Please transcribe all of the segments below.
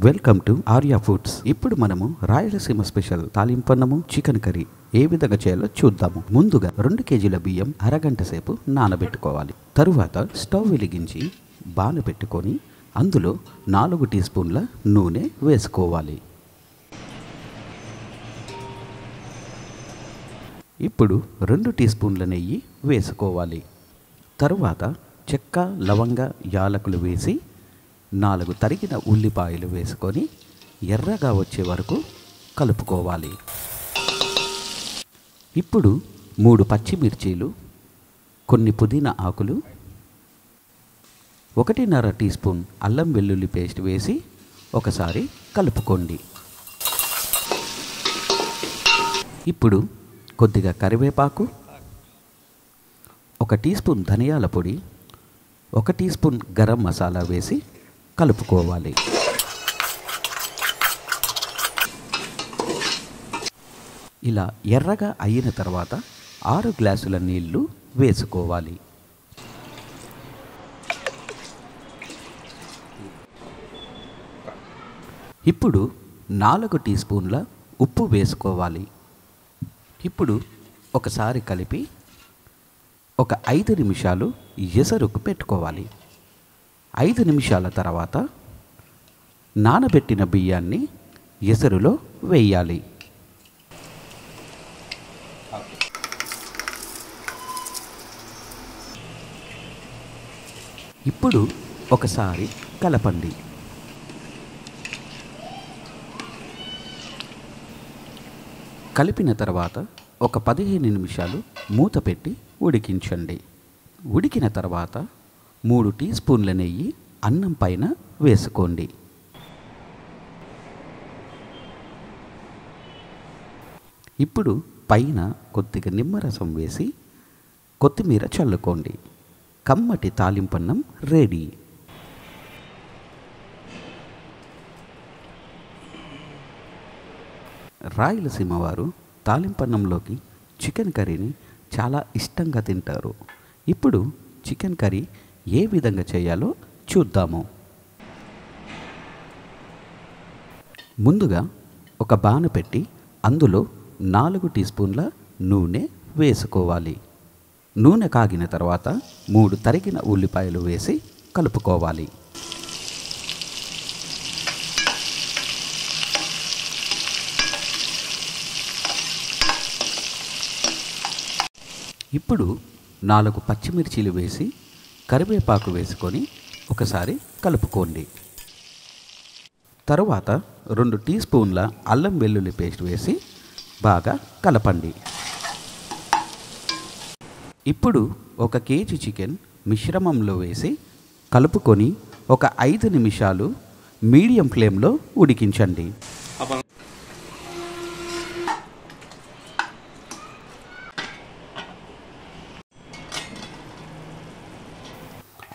Welcome to Arya foods. ఇప్పుడు మనము Rayalaseema special తాలింపన్నము చికెన్ కర్రీ ఏ విధంగా చేయాలో చూద్దాము. ముందుగా 2 కేజీల బియ్యం అరగంట సేపు నానబెట్టుకోవాలి. తరువాత స్టవ్ వెలిగించి బాణ పెట్టుకొని అందులో 4 టీ స్పూన్ల నూనె వేసుకోవాలి. ఇప్పుడు 2 టీ స్పూన్ల నెయ్యి వేసుకోవాలి. తరువాత చెక్క, లవంగ, యాలకులు వేసి 4 తరిగిన ఉల్లిపాయలు వేసుకొని ఎర్రగా వచ్చే వరకు కలుపుకోవాలి. ఇప్పుడు 3 పచ్చిమిర్చీలు, కొన్ని పుదీనా ఆకులు, 1.5 టీ స్పూన్ అల్లం వెల్లుల్లి పేస్ట్ వేసి ఒకసారి కలుపుకోండి. ఇప్పుడు కొద్దిగా కరివేపాకు, 1 టీ స్పూన్ ధనియాల పొడి, 1 టీ స్పూన్ గరం మసాలా వేసి కలుపుకోవాలి. ఇలా ఎర్రగా అయిన తర్వాత 6 గ్లాసుల నీళ్లు వేసుకోవాలి. ఇప్పుడు 4 టీ స్పూన్ల ఉప్పు వేసుకోవాలి. ఇప్పుడు ఒకసారి కలిపి ఒక 5 నిమిషాలు ఎసరుకు పెట్టుకోవాలి. 5 నిమిషాల తర్వాత నానబెట్టిన బియ్యాన్ని ఎసరులో వేయాలి. ఇప్పుడు ఒకసారి కలపండి. కలిపిన తర్వాత ఒక 15 నిమిషాలు మూత పెట్టి ఉడికించండి. ఉడికిన తర్వాత 3 టీ స్పూన్ల నెయ్యి అన్నం పైన వేసుకోండి. ఇప్పుడు పైన కొద్దిగా నిమ్మరసం వేసి కొత్తిమీర చల్లుకోండి. కమ్మటి తాలింపన్నం రెడీ. రాయలసీమ వారు తాలింపన్నంలోకి చికెన్ కర్రీని చాలా ఇష్టంగా తింటారు. ఇప్పుడు చికెన్ కర్రీ ఏ విధంగా చేయాలో చూద్దాము. ముందుగా ఒక బాణ పెట్టి అందులో 4 టీ స్పూన్ల నూనె వేసుకోవాలి. నూనె కాగిన తర్వాత 3 తరిగిన ఉల్లిపాయలు వేసి కలుపుకోవాలి. ఇప్పుడు 4 పచ్చిమిర్చీలు వేసి కరివేపాకు వేసుకొని ఒకసారి కలుపుకోండి. తరువాత 2 టీ స్పూన్ల అల్లం వెల్లుల్లి పేస్ట్ వేసి బాగా కలపండి. ఇప్పుడు 1 కేజీ చికెన్ మిశ్రమంలో వేసి కలుపుకొని ఒక 5 నిమిషాలు మీడియం ఫ్లేమ్లో ఉడికించండి.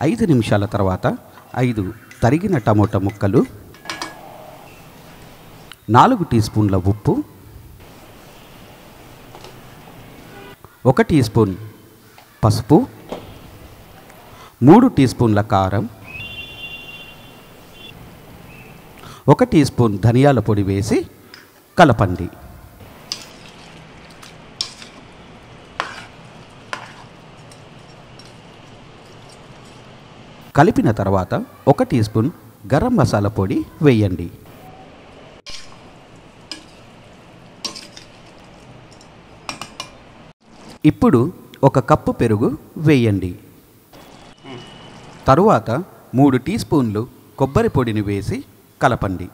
5 నిమిషాల తర్వాత 5 తరిగిన టమోటా ముక్కలు, 4 టీ స్పూన్ల ఉప్పు, 1 టీ స్పూన్ పసుపు, 3 టీ స్పూన్ల కారం, 1 టీ స్పూన్ ధనియాల పొడి వేసి కలపండి. కలిపిన తర్వాత 1 టీ స్పూన్ గరం మసాలా పొడి వేయండి. ఇప్పుడు 1 కప్పు పెరుగు వేయండి. తరువాత 3 టీ స్పూన్లు కొబ్బరి పొడిని వేసి కలపండి.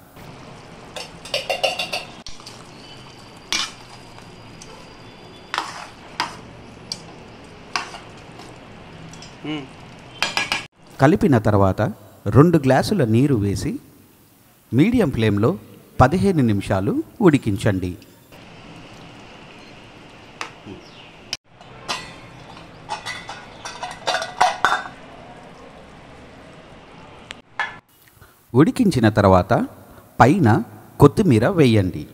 కలిపిన తర్వాత 2 గ్లాసుల నీరు వేసి మీడియం ఫ్లేమ్లో 15 నిమిషాలు ఉడికించండి. ఉడికించిన తర్వాత పైన కొత్తిమీర వేయండి.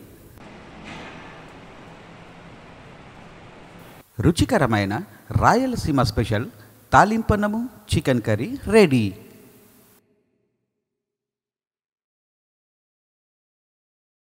రుచికరమైన రాయలసీమ స్పెషల్ తాలింపన్నము చికెన్ కర్రీ రెడీ.